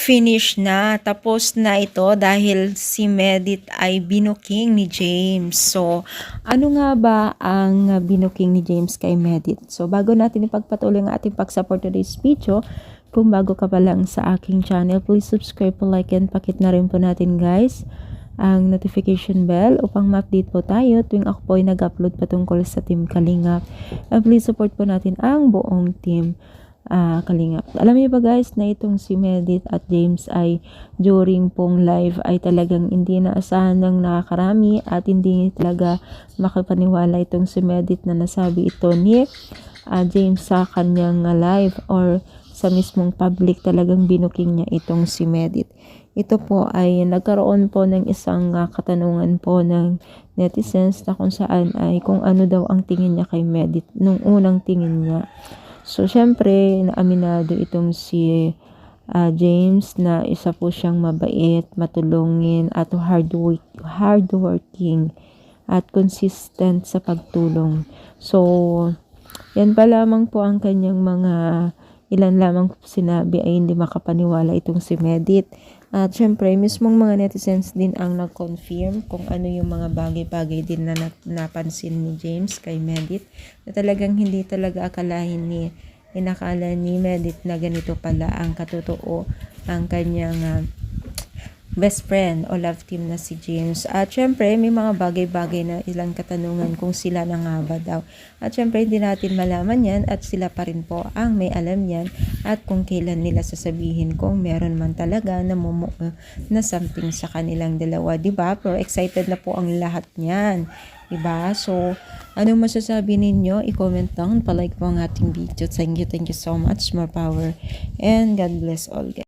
Finish na. Tapos na ito dahil si Medit ay binuking ni James. So, ano nga ba ang binuking ni James kay Medit? So, bago natin ipagpatuloy ang ating pag-support today's video, kung bago ka pa lang sa aking channel, please subscribe po, like, and pakit na rin po natin guys ang notification bell upang ma-update po tayo tuwing ako po ay nag-upload patungkol sa Team Kalingap. And please support po natin ang buong Team Kalingap. Alam niyo ba guys na itong si Medit at James ay during pong live ay talagang hindi naasahan ng nakakarami at hindi talaga makapaniwala itong si Medit na nasabi ito ni James sa kanyang live or sa mismong public. Talagang binuking niya itong si Medit. Ito po ay nagkaroon po ng isang katanungan po ng netizens na kung saan ay kung ano daw ang tingin niya kay Medit nung unang tingin niya. So, syempre, naaminado itong si James na isa po siyang mabait, matulungin, at hardworking, at consistent sa pagtulong. So, yan pa lamang po ang kanyang mga ilan lamang sinabi ay hindi makapaniwala itong si Medit. At syempre, mismong mga netizens din ang nag-confirm kung ano yung mga bagay-bagay din na napansin ni James kay Medit. Na talagang hindi talaga inakala ni Medit na ganito pala ang katotoo ang kanyang best friend o love team na si James. At syempre, may mga bagay-bagay na ilang katanungan kung sila na nga ba daw. At syempre, hindi natin malaman yan at sila pa rin po ang may alam yan at kung kailan nila sasabihin kung meron man talaga na something sa kanilang dalawa, diba? Pero excited na po ang lahat niyan, diba? So, anong masasabi ninyo? I-comment down, palike po ang ating video. Thank you so much. More power and God bless all guys.